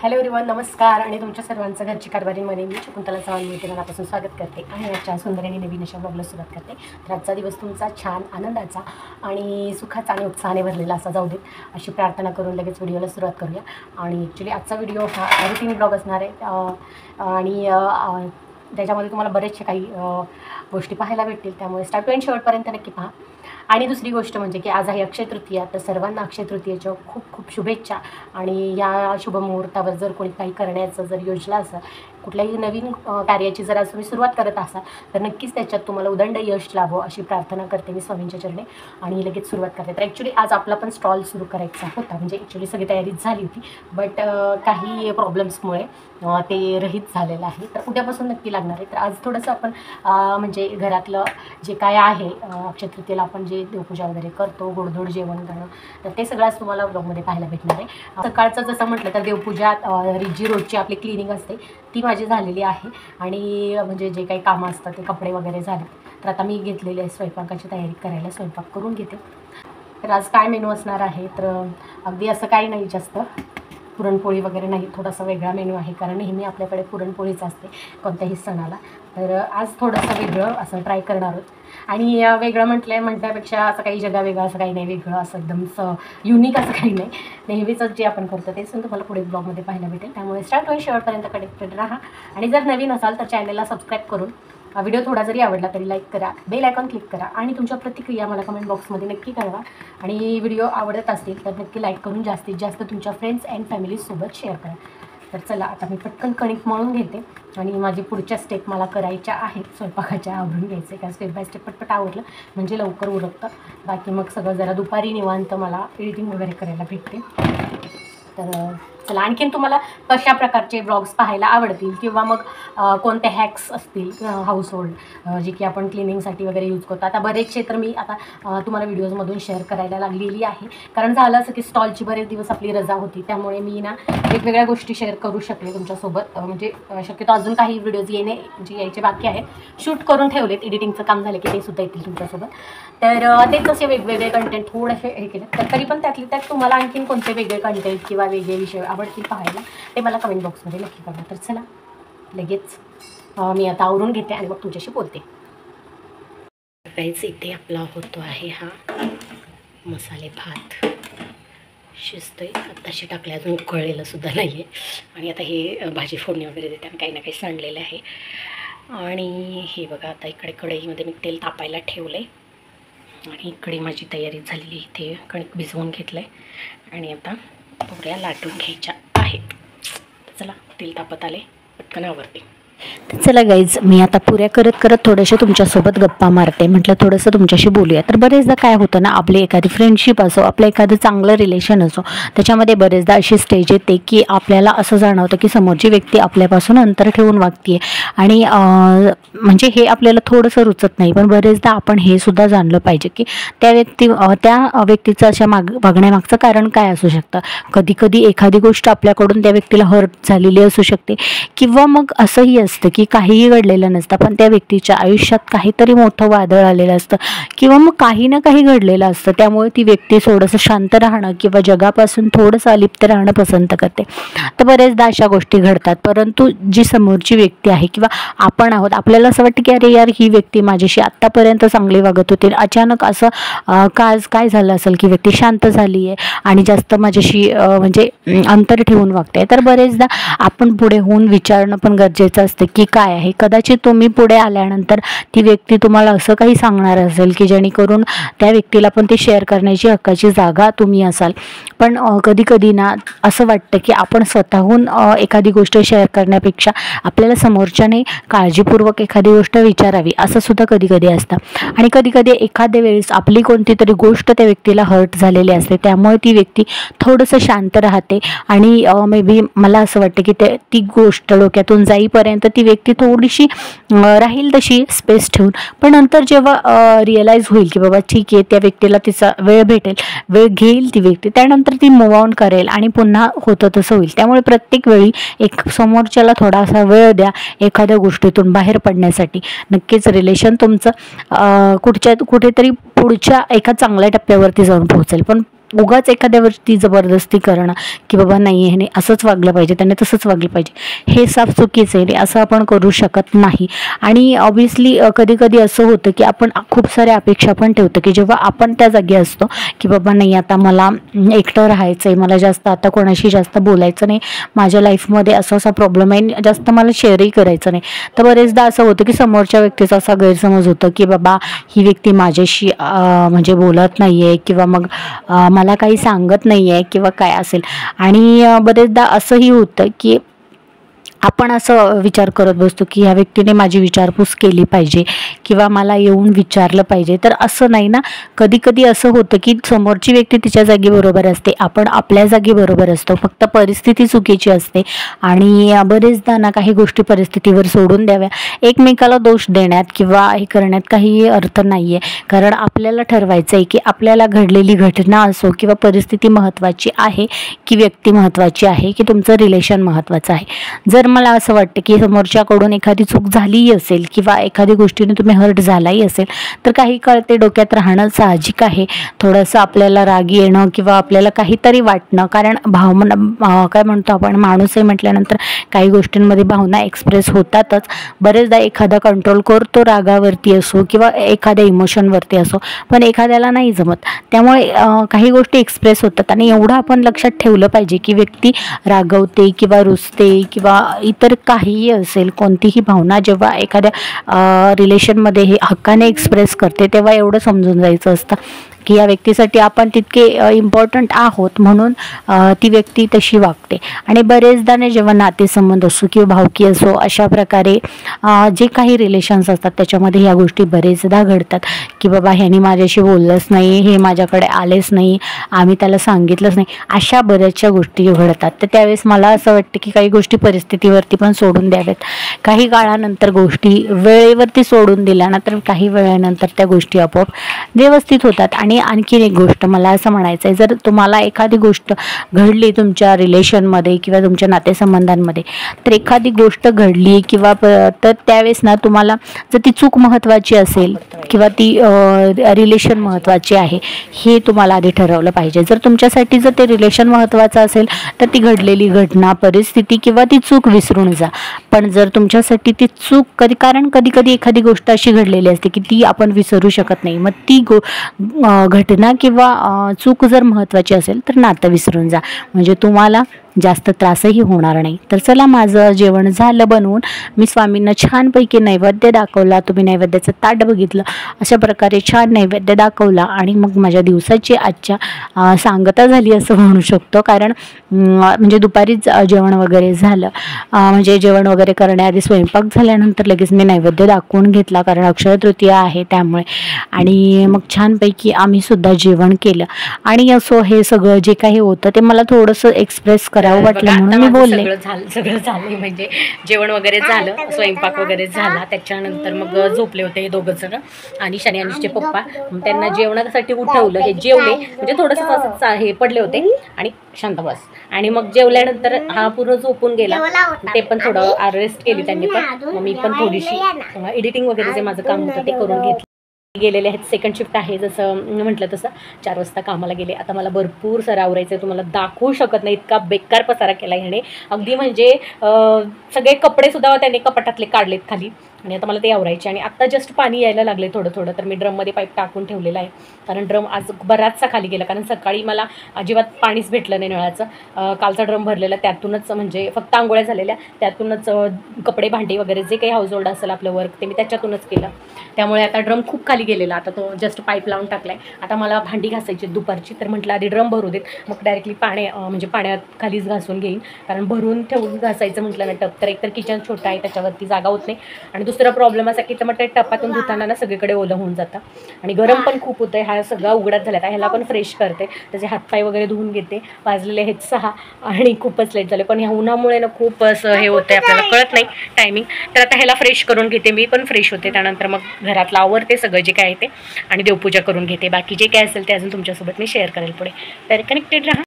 Hello everyone, नमस्कार आणि तुमच्या सर्वांचं घरची कारभारीमध्ये मी शकुंतला चव्हाण मनापासून स्वागत करते आणि आजच्या सुंदर आणि नवीन अशा ब्लॉगला सुरुवात करते। तर आजचा दिवस तुमचा छान आनंदाचा आणि सुखाचा आणि उत्साहाने भरलेला असा जाऊ देत अशी प्रार्थना करून लगेच व्हिडिओला सुरुवात करूया। आणि ॲक्च्युली आजचा व्हिडिओ हा रुटीन ब्लॉग असणार आहे आणि त्याच्यामध्ये तुम्हाला बरेचसे काही गोष्टी पाहायला भेटतील, त्यामुळे स्टार्ट टू एंड शेवटपर्यंत नक्की पहा। आणि दुसरी गोष्ट म्हणजे की आज आहे अक्षय तृतीया, तर सर्वांना अक्षय तृतीयेच्या खूप खूप शुभेच्छा। आणि या शुभमुहूर्तावर जर कोणी काही करण्याचं जर योजना असेल, कुठल्याही नवीन कार्याची जर आज तुम्ही सुरुवात करत असाल तर नक्कीच त्याच्यात तुम्हाला उदंड यश लाभो अशी प्रार्थना करते मी स्वामींच्या चरणी आणि लगेच सुरुवात करते। तर ॲक्च्युली आज आपला पण स्टॉल सुरू करायचा होता, म्हणजे ॲक्च्युली सगळी तयारीच झाली होती, बट काही प्रॉब्लेम्समुळे ते रहित झालेलं आहे। तर उद्यापासून नक्की लागणार आहे। तर आज थोडंसं आपण म्हणजे घरातलं जे काय आहे अक्षय तृतीयेला आपण जे देवपूजा वगैरे करतो, गोडधोड जेवण करणं, तर ते सगळं आज तुम्हाला ब्लॉगमध्ये पाहायला भेटणार आहे। सकाळचं जसं म्हटलं तर देवपूजा जी रोजची आपली क्लिनिंग असते ती माझी झालेली आहे आणि म्हणजे जे काही कामं असतात ते कपडे वगैरे झाले, तर आता मी घेतलेली आहे स्वयंपाकाची तयारी करायला, स्वयंपाक करून घेते। तर आज काय मेनू असणार आहे, तर अगदी असं काही नाही, जास्त पुरणपोळी वगैरे नाही, थोडासा वेगळा मेनू आहे, कारण नेहमी आपल्याकडे पुरणपोळीच असते कोणत्याही सणाला। तर आज थोडंसं वेगळं असं ट्राय करणार आहोत। आणि वेगळं म्हटल्यापेक्षा असं काही जगावेगळं असं काही नाही, वेगळं असं एकदम युनिक असं काही नाही, नेहमीच जे आपण करतो तेच तुम्हाला पुढे ब्लॉगमध्ये पाहायला भेटेल। त्यामुळे स्टार्ट होईल शेवटपर्यंत कनेक्टेड राहा आणि जर नवीन असाल तर चॅनलला सबस्क्राईब करून व्हिडिओ थोडा जरी आवडला तरी लाईक करा, बेल आयकॉन क्लिक करा आणि तुमच्या प्रतिक्रिया मला कमेंट बॉक्समध्ये नक्की कळवा। आणि व्हिडिओ आवडत असतील तर नक्की लाईक करून जास्तीत जास्त तुमच्या फ्रेंड्स अँड फॅमिलीसोबत शेअर करा। तर चला आता मी पटकन कणिक मळून घेते आणि माझी पुढच्या स्टेप मला करायच्या आहेत, स्वयंपाकाच्या आवरून घ्यायचे, कारण स्टेप बाय स्टेप पटपट आवरलं म्हणजे लवकर उरकतं, बाकी मग सगळं जरा दुपारी निवांत मला एडिटिंग वगैरे करायला भेटते। तर चला, आणखीन तुम्हाला कशा प्रकारचे ब्लॉग्स पाहायला आवडतील किंवा मग कोणते हॅक्स असतील हाऊसहोल्ड जे की आपण क्लिनिंगसाठी वगैरे यूज करतो, आता बरेचसे तर मी आता तुम्हाला व्हिडिओजमधून शेअर करायला लागलेली आहे, कारण झालं असं की स्टॉलची बरेच दिवस आपली रजा होती, त्यामुळे मी ना वेगवेगळ्या गोष्टी शेअर करू शकले तुमच्यासोबत। म्हणजे शक्यतो अजून काही व्हिडिओज यायचे बाकी आहेत, शूट करून ठेवलेत, एडिटिंगचं काम झालं की ते सुद्धा येतील तुमच्यासोबत। तर तेच असे वेगवेगळे कंटेंट थोडेसे हे केले, तर तरी पण त्यात तुम्हाला आणखीन कोणते वेगळे कंटेंट किंवा वेगळे विषय आवडतील पाहायला ते मला कमेंट बॉक्समध्ये नक्की कळवा। तर चला लगेच मी आता आवरून घेते आणि मग तुमच्याशी बोलते। काहीच इथे आपला होतो आहे हा मसाले भात, शिजतोय, आत्ताशी टाकले, अजून उकळलेलं सुद्धा नाही आहे। आणि आता हे भाजी फोडणी वगैरे देते आणि काही ना काही सांडलेलं आहे। आणि हे बघा, आता इकडे कढईमध्ये मी तेल तापायला ठेवलं आहे आणि इकडे माझी तयारी झालेली, इथे कणिक भिजवून घेतलं आहे आणि आता पोळ्या लाटून घ्यायच्या आहेत। चला, तेल तापत आले, पटकन आवरते। चला गाईज, मी आता पुऱ्या करत करत थोडेसे तुमच्यासोबत गप्पा मारते, म्हटलं थोडंसं तुमच्याशी बोलूया। तर बरेचदा काय होतं ना, आपली एखादी फ्रेंडशिप असो, आपलं एखादं चांगलं रिलेशन असो, त्याच्यामध्ये बरेचदा अशी स्टेज येते की आपल्याला असं जाणवतं की समोरची व्यक्ती आपल्यापासून अंतर ठेवून वागते आणि म्हणजे हे आपल्याला थोडंसं रुचत नाही, पण बरेचदा आपण हे सुद्धा जाणलं पाहिजे की त्या व्यक्तीचं अशा वागण्यामागचं कारण काय असू शकतं। कधी कधी एखादी गोष्ट आपल्याकडून त्या व्यक्तीला हर्ट झालेली असू शकते, किंवा मग असंही असतं की काहीही घडलेलं नसतं, पण त्या व्यक्तीच्या आयुष्यात काहीतरी मोठं वादळ आलेलं असतं किंवा मग काही ना काही घडलेलं असतं, त्यामुळे ती व्यक्ती थोडंसं शांत राहणं किंवा जगापासून थोडंसं अलिप्त राहणं पसंत करते। तर बरेचदा अशा गोष्टी घडतात, परंतु जी समोरची व्यक्ती आहे किंवा आपण आहोत, आपल्याला असं वाटतं की अरे यार, ही व्यक्ती माझ्याशी आत्तापर्यंत चांगली वागत होती, अचानक असं काय झालं असेल की व्यक्ती शांत झाली आहे आणि जास्त माझ्याशी म्हणजे अंतर ठेवून वागते। तर बरेचदा आपण पुढे होऊन विचारणं पण गरजेचं असतं की काय आहे। कदाचित तुम्ही पुढे आल्यानंतर ती व्यक्ती तुम्हाला असं काही सांगणार असेल की जेणेकरून त्या व्यक्तीला पण ते शेअर करण्याची हक्काची जागा तुम्ही असाल, पण कधी कधी ना असं वाटतं की आपण स्वतःहून एखादी गोष्ट शेअर करण्यापेक्षा आपल्याला समोरच्याने काळजीपूर्वक एखादी गोष्ट विचारावी, असं सुद्धा कधी कधी असतं। आणि कधी कधी एखाद्या वेळेस आपली कोणती तरी गोष्ट त्या व्यक्तीला हर्ट झालेली असते, त्यामुळे ती व्यक्ती थोडंसं शांत राहते आणि मे बी मला असं वाटतं की ती गोष्ट डोक्यातून जाईपर्यंत ती व्यक्ती थोडीशी राहील तशी स्पेस ठेवून, पण नंतर जेव्हा रिअलाईज होईल की बाबा ठीक आहे, त्या व्यक्तीला तिचा वेळ घेईल ती व्यक्ती, त्यानंतर ती मूव ऑन करेल आणि पुन्हा होतं तसं होईल। त्यामुळे प्रत्येक वेळी एक समोरच्याला थोडासा वेळ द्या एखाद्या गोष्टीतून बाहेर पडण्यासाठी, नक्कीच रिलेशन तुमचं कुठेतरी पुढच्या एका चांगल्या टप्प्यावरती जाऊन पोहोचेल। पण उगाच एखाद्यावरती जबरदस्ती करणं की बाबा नाही ह्याने असंच वागलं पाहिजे, त्याने तसंच वागलं पाहिजे, हे साफ चुकीचं आहे. असं आपण करू शकत नाही. आणि ऑब्व्हियसली कधी कधी असं होतं की आपण खूप साऱ्या अपेक्षा पण ठेवतो की जेव्हा आपण त्या जागी असतो की बाबा नाही आता मला एकटं राहायचं आहे, मला जास्त आता कोणाशी जास्त बोलायचं नाही, माझ्या लाईफमध्ये असा असा प्रॉब्लेम आहे, जास्त मला शेअरही करायचं नाही. तर बरेचदा असं होतं की समोरच्या व्यक्तीचा असा गैरसमज होतो की बाबा ही व्यक्ती माझ्याशी म्हणजे बोलत नाही आहे किंवा मग मला काही सांगत नाही आहे किंवा काय असेल. आणि बरेचदा असंही होतं की आपण असं विचार करत बसतो की ह्या व्यक्तीने माझी विचारपूस केली पाहिजे किंवा मला येऊन विचारलं पाहिजे. तर असं नाही ना, कधी कधी असं होतं की समोरची व्यक्ती तिच्या जागी बरोबर असते, आपण आपल्या जागी बरोबर असतो, फक्त परिस्थिती चुकीची असते. आणि बरेचदा ना काही गोष्टी परिस्थितीवर सोडून द्याव्या, एकमेकाला दोष देण्यात किंवा हे करण्यात काही अर्थ नाही आहे. कारण आपल्याला ठरवायचं आहे की आपल्याला घडलेली घटना असो किंवा परिस्थिती महत्त्वाची आहे की व्यक्ती महत्त्वाची आहे की तुमचं रिलेशन महत्त्वाचं आहे. जर मला असं वाटतं की समोरच्याकडून एखादी चूक झालीही असेल किंवा एखादी गोष्टीने तुम्ही हर्ट झालाही असेल तर काही काळ ते डोक्यात राहणं साहजिक आहे. थोडंसं आपल्याला राग येणं किंवा आपल्याला काहीतरी वाटणं, कारण भावना काय म्हणतो आपण, माणूस आहे म्हटल्यानंतर काही गोष्टींमध्ये भावना एक्सप्रेस होतातच. बरेचदा एखादा कंट्रोल करतो रागावरती असो किंवा एखाद्या इमोशनवरती असो, पण एखाद्याला नाही जमत. त्यामुळे काही गोष्टी एक्सप्रेस होतात आणि एवढं आपण लक्षात ठेवलं पाहिजे की व्यक्ती रागवते किंवा रुसते किंवा इतर काहीही असेल, कोणतीही भावना जेव्हा एखाद्या रिलेशनमध्ये हे हक्काने एक्सप्रेस करते तेव्हा एवढं समजून जायचं असतं की या व्यक्तीसाठी आपण तितके इम्पॉर्टंट आहोत म्हणून ती व्यक्ती तशी वागते. आणि बरेचदा जेव्हा नातेसंबंध असो किंवा भावकी असो, अशा प्रकारे जे काही रिलेशन्स असतात त्याच्यामध्ये ह्या गोष्टी बरेचदा घडतात की बाबा ह्याने माझ्याशी बोललंच नाही, हे माझ्याकडे आलेच नाही, आम्ही त्याला सांगितलंच नाही, अशा बऱ्याचशा गोष्टी घडतात. तर त्यावेळेस मला असं वाटतं की काही गोष्टी परिस्थितीवरती पण सोडून द्याव्यात. काही काळानंतर गोष्टी वेळेवरती सोडून दिल्या ना तर काही वेळानंतर त्या गोष्टी आपोआप व्यवस्थित होतात. आणि आणखीन एक गोष्ट मला असं म्हणायचं आहे, जर तुम्हाला एखादी गोष्ट घडली तुमच्या रिलेशनमध्ये किंवा तुमच्या नातेसंबंधांमध्ये, तर एखादी गोष्ट घडली किंवा तर त्यावेळेस ना तुम्हाला जर ती चूक महत्त्वाची असेल किंवा ती रिलेशन महत्त्वाची आहे हे तुम्हाला आधी ठरवलं पाहिजे. जर तुमच्यासाठी जर ते रिलेशन महत्त्वाचं असेल तर ती घडलेली घटना, परिस्थिती किंवा ती चूक विसरून जा. पण जर तुमच्यासाठी ती चूक कारण कधी कधी एखादी गोष्ट अशी घडलेली असते की ती आपण विसरू शकत नाही, मग ती घटना किंवा चूक जर महत्त्वाची असेल तर नातं विसरून जा, म्हणजे तुम्हाला जास्त त्रासही होणार नाही. तर चला, माझं जेवण झालं बनवून. मी स्वामींना छानपैकी नैवेद्य दाखवला, तुम्ही नैवेद्याचं ताट बघितलं, अशा प्रकारे छान नैवेद्य दाखवला आणि मग माझ्या दिवसाची आजच्या सांगता झाली असं म्हणू शकतो. कारण म्हणजे दुपारीच जेवण वगैरे झालं, म्हणजे जेवण वगैरे करण्याआधी स्वयंपाक झाल्यानंतर लगेच मी नैवेद्य दाखवून घेतला, कारण अक्षय तृतीया आहे त्यामुळे. आणि मग छानपैकी आम्ही सुद्धा जेवण केलं. आणि असो हे सगळं जे काही होतं ते मला थोडंसं एक्सप्रेस करावं वाटलं म्हणून मी बोलले. सगळं झालं म्हणजे जेवण वगैरे झालं, स्वयंपाक वगैरे झाला, त्याच्यानंतर मग झोपले होते दोघं जण आणि शनी आणि पप्पा. त्यांना जेवणासाठी उठवलं, हे जेवले, म्हणजे थोडंसं असंच हे पडले होते आणि शांत बस. आणि मग जेवल्यानंतर हा पूर्ण झोपून गेला, ते पण थोडं रेस्ट केली त्यांनी पण. मग मी पण थोडीशी एडिटिंग वगैरे जे माझं काम होतं ते करून घेतलं. गेलेले आहेत, सेकंड शिफ्ट आहे जसं म्हटलं तसं 4 वाजता कामाला गेले. आता मला भरपूर सारं आवरायचं आहे, तुम्हाला दाखवू शकत नाही, इतका बेकार पसारा केला ह्याने. अगदी म्हणजे सगळे कपडे सुद्धा त्याने कपाटातले काढलेत खाली आणि आता मला ते आवरायचे. आणि आत्ता जस्ट पाणी यायला लागले थोडं थोडं, तर मी ड्रममध्ये पाईप टाकून ठेवलेला आहे, कारण ड्रम आज बराचसा खाली गेला, कारण सकाळी मला अजिबात पाणीच भेटलं नाही नळाचं. कालचा ड्रम भरलेला, त्यातूनच म्हणजे फक्त आंघोळ्या झालेल्या, त्यातूनच कपडे भांडी वगैरे जे काही हाऊस होल्ड असेल आपलं वर्क ते मी त्याच्यातूनच केलं. त्यामुळे आता ड्रम खूप खाली गेलेला, आता तो जस्ट पाईप लावून टाकला आहे. आता मला भांडी घासायची दुपारची, तर म्हटलं आधी ड्रम भरू देत, मग डायरेक्टली म्हणजे पाण्यात खालीच घासून घेईन, कारण भरून ठेवून घासायचं म्हटलं ना टप तर एकतर किचन छोटं आहे त्याच्यावरती जागा होत नाही, आणि दुसरा प्रॉब्लेम असा की तर मग ते टपातून धुताना ना सगळीकडे ओलं होऊन जातं आणि गरम पण खूप होतं. हा सगळा उघडात झाला, ह्याला पण फ्रेश करते, त्याचे हातपाय वगैरे धुवून घेते. वाजलेले आहेत 6 आणि खूपच लेट झाले, पण ह्या उन्हामुळे ना खूप असं हे होतं, आपल्याला कळत नाही टायमिंग. तर आता ह्याला फ्रेश करून घेते, मी पण फ्रेश होते, त्यानंतर मग घरातलं आवरते सगळं जे काय आहे ते आणि देवपूजा करून घेते. बाकी जे काय असेल ते अजून तुमच्यासोबत मी शेअर करेल पुढे. तर कनेक्टेड राहा.